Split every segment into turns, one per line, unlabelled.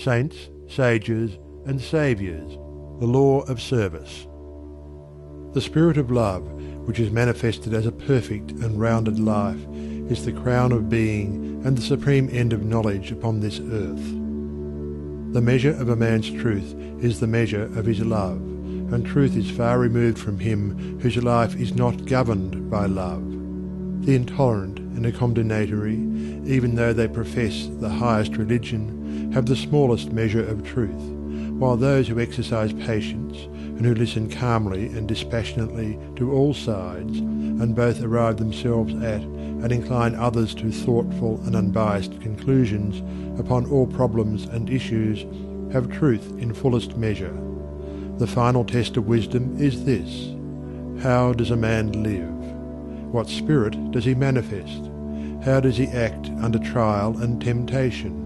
saints, sages, and saviours, the law of service. The spirit of love, which is manifested as a perfect and rounded life, is the crown of being and the supreme end of knowledge upon this earth. The measure of a man's truth is the measure of his love, and truth is far removed from him whose life is not governed by love. The intolerant and the condemnatory, even though they profess the highest religion, have the smallest measure of truth, while those who exercise patience and who listen calmly and dispassionately to all sides, and both arrive themselves at and incline others to thoughtful and unbiased conclusions upon all problems and issues, have truth in fullest measure. The final test of wisdom is this: how does a man live? What spirit does he manifest? How does he act under trial and temptation?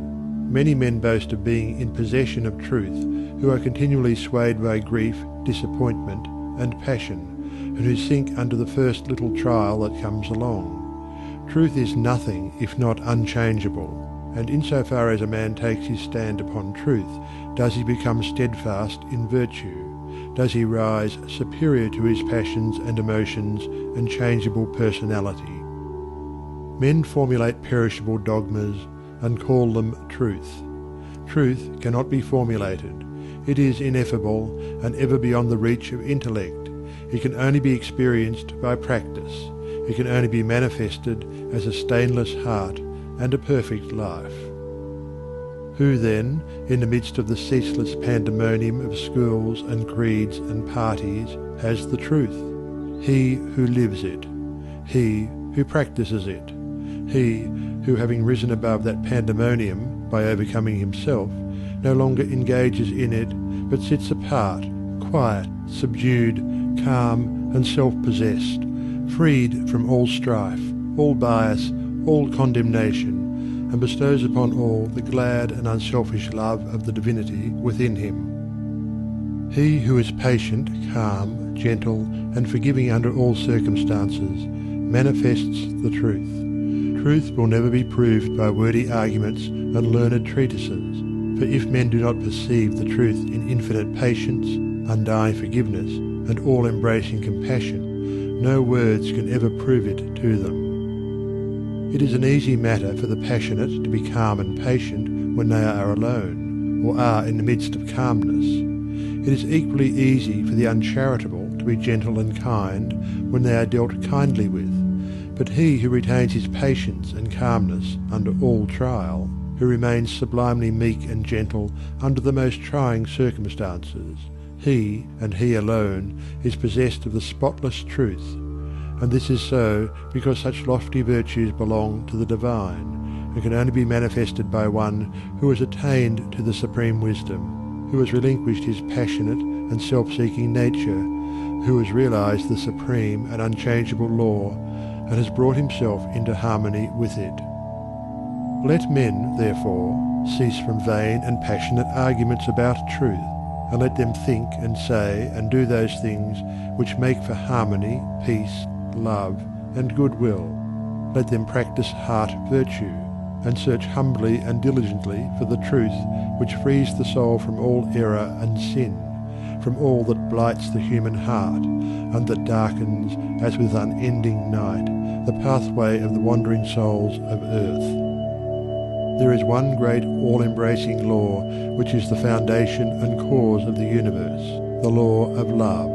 Many men boast of being in possession of truth, who are continually swayed by grief, disappointment, and passion, and who sink under the first little trial that comes along. Truth is nothing if not unchangeable, and insofar as a man takes his stand upon truth, does he become steadfast in virtue, does he rise superior to his passions and emotions and changeable personality. Men formulate perishable dogmas and call them truth. Truth cannot be formulated. It is ineffable and ever beyond the reach of intellect. It can only be experienced by practice. It can only be manifested as a stainless heart and a perfect life. Who then, in the midst of the ceaseless pandemonium of schools and creeds and parties, has the truth? He who lives it. He who practices it. He who, having risen above that pandemonium by overcoming himself, no longer engages in it, but sits apart, quiet, subdued, calm, and self-possessed, freed from all strife, all bias, all condemnation, and bestows upon all the glad and unselfish love of the divinity within him. He who is patient, calm, gentle, and forgiving under all circumstances manifests the truth. Truth will never be proved by wordy arguments and learned treatises, for if men do not perceive the truth in infinite patience, undying forgiveness, and all-embracing compassion, no words can ever prove it to them. It is an easy matter for the passionate to be calm and patient when they are alone, or are in the midst of calmness. It is equally easy for the uncharitable to be gentle and kind when they are dealt kindly with. But he who retains his patience and calmness under all trial, who remains sublimely meek and gentle under the most trying circumstances, he, and he alone, is possessed of the spotless truth. And this is so because such lofty virtues belong to the divine, and can only be manifested by one who has attained to the supreme wisdom, who has relinquished his passionate and self-seeking nature, who has realized the supreme and unchangeable law, and has brought himself into harmony with it. Let men, therefore, cease from vain and passionate arguments about truth, and let them think and say and do those things which make for harmony, peace, love, and goodwill. Let them practice heart virtue, and search humbly and diligently for the truth which frees the soul from all error and sin, from all that blights the human heart, and that darkens, as with unending night, the pathway of the wandering souls of earth. There is one great all-embracing law which is the foundation and cause of the universe, the law of love.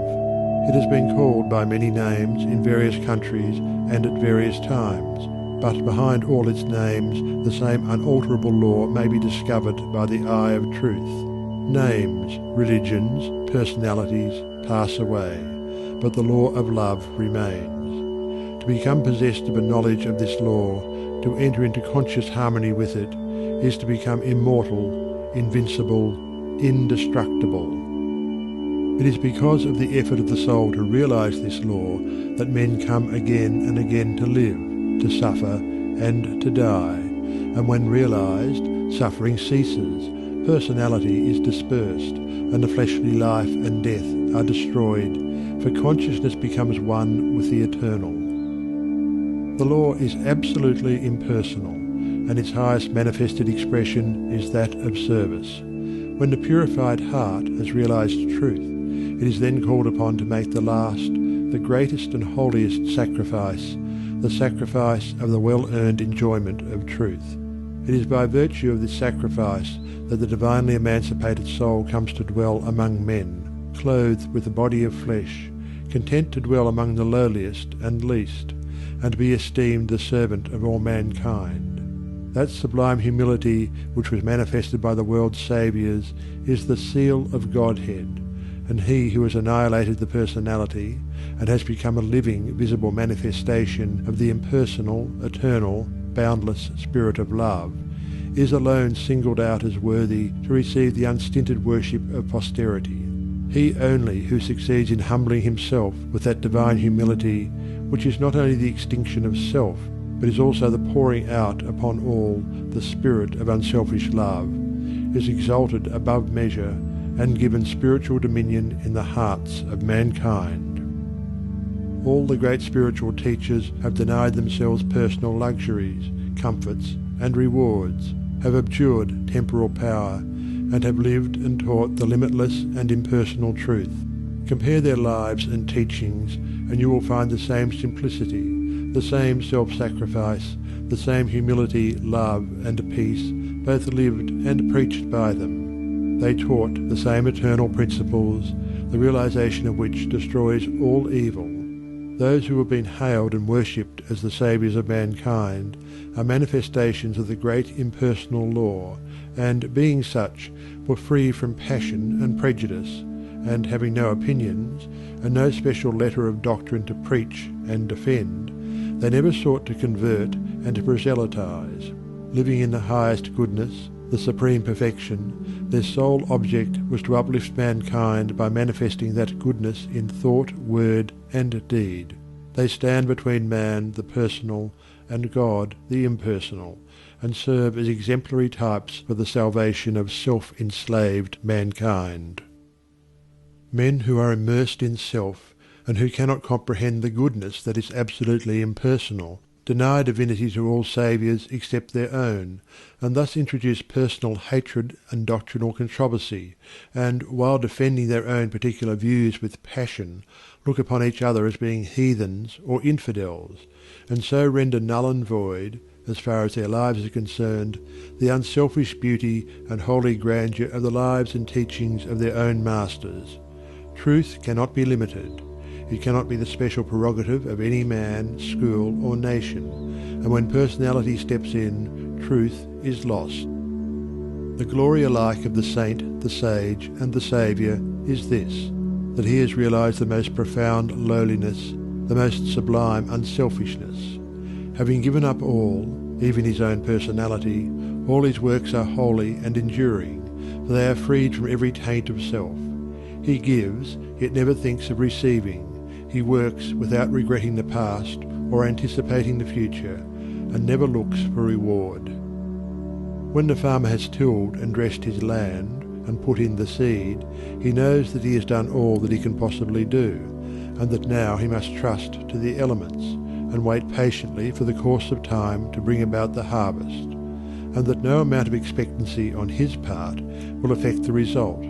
It has been called by many names in various countries and at various times, but behind all its names the same unalterable law may be discovered by the eye of truth. Names, religions, personalities pass away, but the law of love remains. To become possessed of a knowledge of this law, to enter into conscious harmony with it, is to become immortal, invincible, indestructible. It is because of the effort of the soul to realize this law that men come again and again to live, to suffer, and to die. And when realized, suffering ceases, personality is dispersed, and the fleshly life and death are destroyed, for consciousness becomes one with the eternal. The law is absolutely impersonal, and its highest manifested expression is that of service. When the purified heart has realized truth, it is then called upon to make the last, the greatest and holiest sacrifice, the sacrifice of the well-earned enjoyment of truth. It is by virtue of this sacrifice that the divinely emancipated soul comes to dwell among men, clothed with a body of flesh, content to dwell among the lowliest and least, and to be esteemed the servant of all mankind. That sublime humility which was manifested by the world's saviours is the seal of Godhead, and he who has annihilated the personality and has become a living, visible manifestation of the impersonal, eternal, boundless Spirit of love, is alone singled out as worthy to receive the unstinted worship of posterity. He only who succeeds in humbling himself with that divine humility which is not only the extinction of self, but is also the pouring out upon all the spirit of unselfish love, is exalted above measure and given spiritual dominion in the hearts of mankind. All the great spiritual teachers have denied themselves personal luxuries, comforts, and rewards, have abjured temporal power, and have lived and taught the limitless and impersonal truth. Compare their lives and teachings, and you will find the same simplicity, the same self-sacrifice, the same humility, love, and peace, both lived and preached by them. They taught the same eternal principles, the realization of which destroys all evil. Those who have been hailed and worshipped as the saviours of mankind are manifestations of the great impersonal law, and, being such, were free from passion and prejudice, and having no opinions, and no special letter of doctrine to preach and defend, they never sought to convert and to proselytize. Living in the highest goodness, the supreme perfection, their sole object was to uplift mankind by manifesting that goodness in thought, word, and deed. They stand between man, the personal, and God, the impersonal, and serve as exemplary types for the salvation of self-enslaved mankind. Men who are immersed in self, and who cannot comprehend the goodness that is absolutely impersonal, deny divinity to all saviours except their own, and thus introduce personal hatred and doctrinal controversy, and, while defending their own particular views with passion, look upon each other as being heathens or infidels, and so render null and void, as far as their lives are concerned, the unselfish beauty and holy grandeur of the lives and teachings of their own masters. Truth cannot be limited. It cannot be the special prerogative of any man, school, or nation, and when personality steps in, truth is lost. The glory alike of the saint, the sage, and the saviour is this, that he has realized the most profound lowliness, the most sublime unselfishness. Having given up all, even his own personality, all his works are holy and enduring, for they are freed from every taint of self. He gives, yet never thinks of receiving. He works without regretting the past or anticipating the future, and never looks for reward. When the farmer has tilled and dressed his land, and put in the seed, he knows that he has done all that he can possibly do, and that now he must trust to the elements, and wait patiently for the course of time to bring about the harvest, and that no amount of expectancy on his part will affect the result.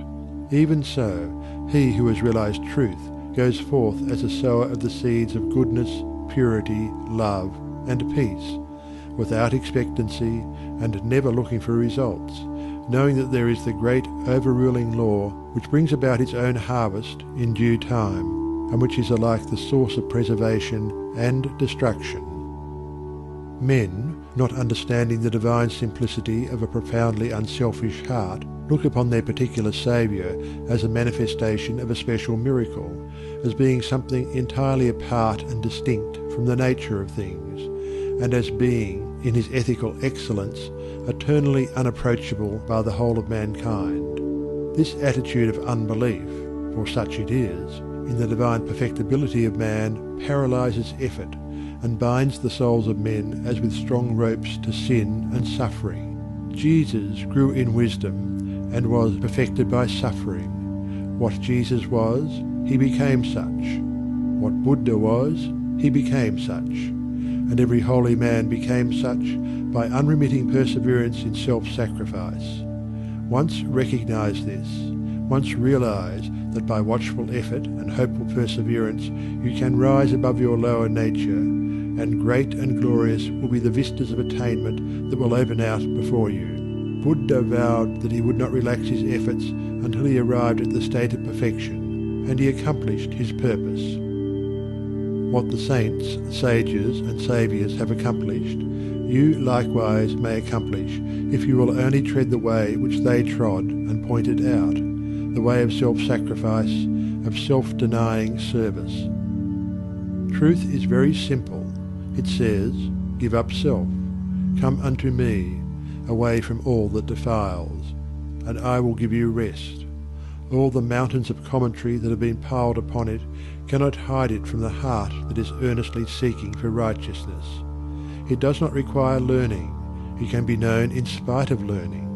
Even so, he who has realized truth goes forth as a sower of the seeds of goodness, purity, love, and peace, without expectancy and never looking for results, knowing that there is the great overruling law which brings about its own harvest in due time, and which is alike the source of preservation and destruction. Men, not understanding the divine simplicity of a profoundly unselfish heart, look upon their particular Saviour as a manifestation of a special miracle, as being something entirely apart and distinct from the nature of things, and as being, in his ethical excellence, eternally unapproachable by the whole of mankind. This attitude of unbelief, for such it is, in the divine perfectibility of man paralyzes effort, and binds the souls of men as with strong ropes to sin and suffering. Jesus grew in wisdom, and was perfected by suffering. What Jesus was, he became such. What Buddha was, he became such. And every holy man became such by unremitting perseverance in self-sacrifice. Once recognize this, once realize that by watchful effort and hopeful perseverance you can rise above your lower nature, and great and glorious will be the vistas of attainment that will open out before you. Buddha vowed that he would not relax his efforts until he arrived at the state of perfection, and he accomplished his purpose. What the saints, sages, and saviours have accomplished, you likewise may accomplish if you will only tread the way which they trod and pointed out, the way of self-sacrifice, of self-denying service. Truth is very simple. It says, "Give up self, come unto me, away from all that defiles, and I will give you rest." All the mountains of commentary that have been piled upon it cannot hide it from the heart that is earnestly seeking for righteousness. It does not require learning. It can be known in spite of learning.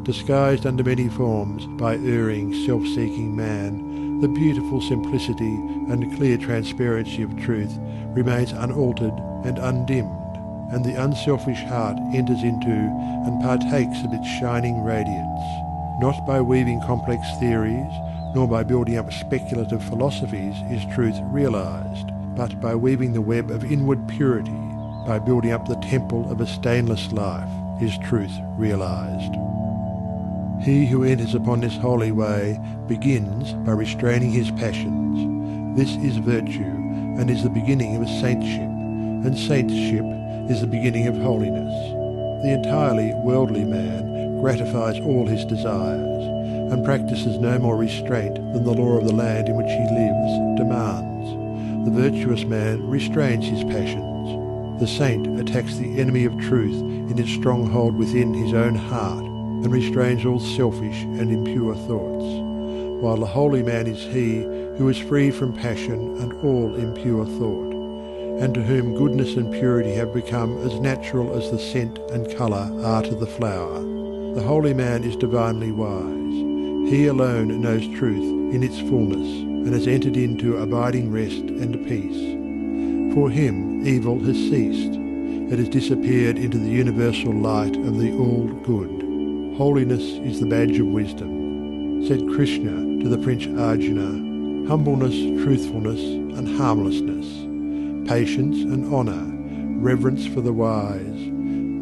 Disguised under many forms by erring, self-seeking man, the beautiful simplicity and clear transparency of truth remains unaltered and undimmed, and the unselfish heart enters into and partakes of its shining radiance, not by weaving complex theories, nor by building up speculative philosophies is truth realized, but by weaving the web of inward purity, by building up the temple of a stainless life is truth realized. He who enters upon this holy way begins by restraining his passions. This is virtue, and is the beginning of saintship, and saintship is the beginning of holiness. The entirely worldly man gratifies all his desires, and practices no more restraint than the law of the land in which he lives demands. The virtuous man restrains his passions. The saint attacks the enemy of truth in its stronghold within his own heart, and restrains all selfish and impure thoughts, while the holy man is he who is free from passion and all impure thought, and to whom goodness and purity have become as natural as the scent and colour are to the flower. The holy man is divinely wise. He alone knows truth in its fullness, and has entered into abiding rest and peace. For him evil has ceased. It has disappeared into the universal light of the all-good. Holiness is the badge of wisdom. Said Krishna to the Prince Arjuna, humbleness, truthfulness, and harmlessness, patience and honour, reverence for the wise,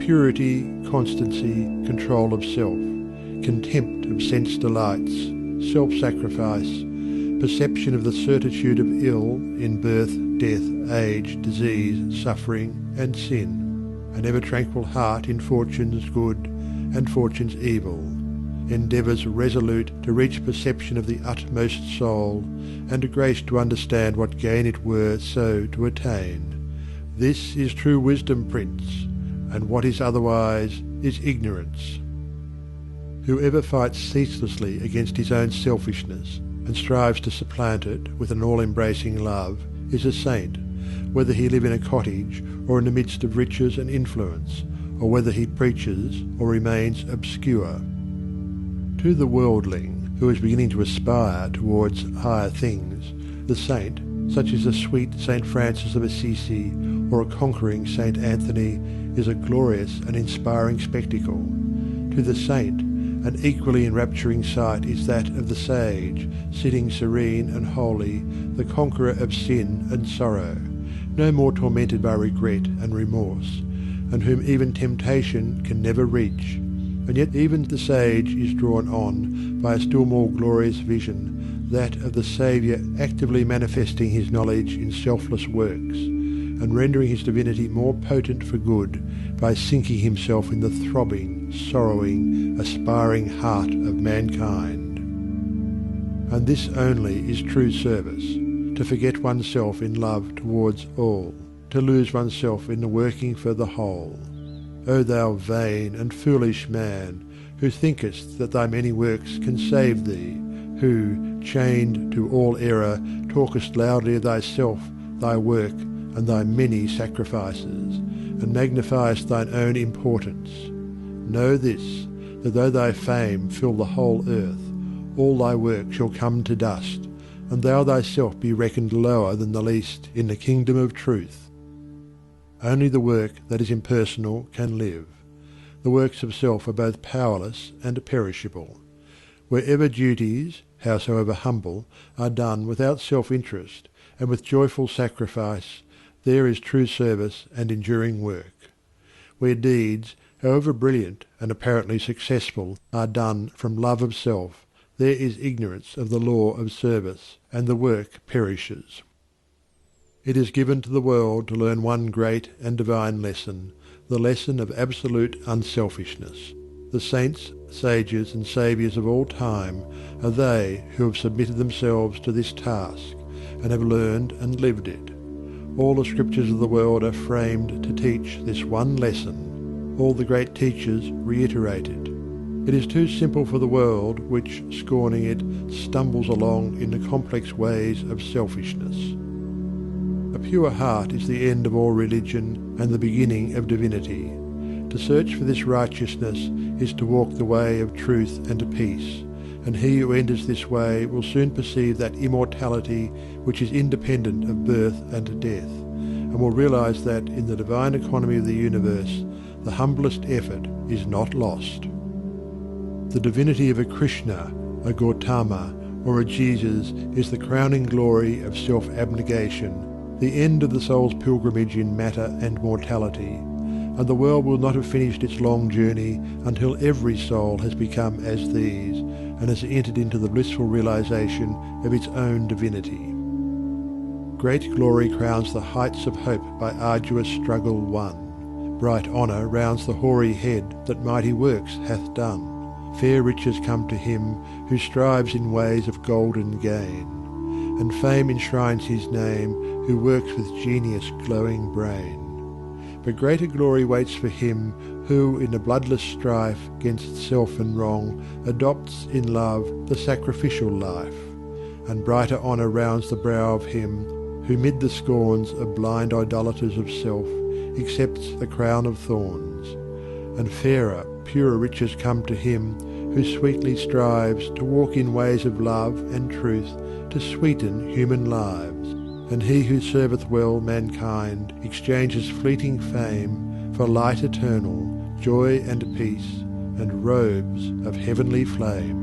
purity, constancy, control of self, contempt of sense delights, self-sacrifice, perception of the certitude of ill in birth, death, age, disease, suffering, and sin, an ever-tranquil heart in fortune's good and fortune's evil, endeavours resolute to reach perception of the utmost soul, and a grace to understand what gain it were so to attain. This is true wisdom, Prince, and what is otherwise is ignorance. Whoever fights ceaselessly against his own selfishness, and strives to supplant it with an all-embracing love, is a saint, whether he live in a cottage or in the midst of riches and influence, or whether he preaches or remains obscure. To the worldling, who is beginning to aspire towards higher things, the saint, such as a sweet Saint Francis of Assisi or a conquering Saint Anthony, is a glorious and inspiring spectacle. To the saint, an equally enrapturing sight is that of the sage, sitting serene and holy, the conqueror of sin and sorrow, no more tormented by regret and remorse, and whom even temptation can never reach. And yet even the sage is drawn on by a still more glorious vision, that of the Saviour actively manifesting his knowledge in selfless works, and rendering his divinity more potent for good by sinking himself in the throbbing, sorrowing, aspiring heart of mankind. And this only is true service, to forget oneself in love towards all, to lose oneself in the working for the whole. O thou vain and foolish man, who thinkest that thy many works can save thee, who, chained to all error, talkest loudly of thyself, thy work, and thy many sacrifices, and magnifiest thine own importance. Know this, that though thy fame fill the whole earth, all thy work shall come to dust, and thou thyself be reckoned lower than the least in the kingdom of truth. Only the work that is impersonal can live. the works of self are both powerless and perishable. Wherever duties, howsoever humble, are done without self-interest and with joyful sacrifice, there is true service and enduring work. Where deeds, however brilliant and apparently successful, are done from love of self, there is ignorance of the law of service, and the work perishes. It is given to the world to learn one great and divine lesson, the lesson of absolute unselfishness. The saints, sages, and saviours of all time are they who have submitted themselves to this task, and have learned and lived it. All the scriptures of the world are framed to teach this one lesson. All the great teachers reiterate it. It is too simple for the world which, scorning it, stumbles along in the complex ways of selfishness. A pure heart is the end of all religion and the beginning of divinity. To search for this righteousness is to walk the way of truth and peace, and he who enters this way will soon perceive that immortality which is independent of birth and death, and will realize that in the divine economy of the universe the humblest effort is not lost. The divinity of a Krishna, a Gautama, or a Jesus is the crowning glory of self-abnegation, the end of the soul's pilgrimage in matter and mortality, and the world will not have finished its long journey until every soul has become as these and has entered into the blissful realization of its own divinity. Great glory crowns the heights of hope by arduous struggle won. Bright honour rounds the hoary head that mighty works hath done. Fair riches come to him who strives in ways of golden gain, and fame enshrines his name who works with genius glowing brain. But greater glory waits for him who in a bloodless strife gainst self and wrong adopts in love the sacrificial life, and brighter honour rounds the brow of him who mid the scorns of blind idolaters of self accepts the crown of thorns, and fairer, purer riches come to him who sweetly strives to walk in ways of love and truth to sweeten human lives, and he who serveth well mankind exchanges fleeting fame for light eternal, joy and peace, and robes of heavenly flame.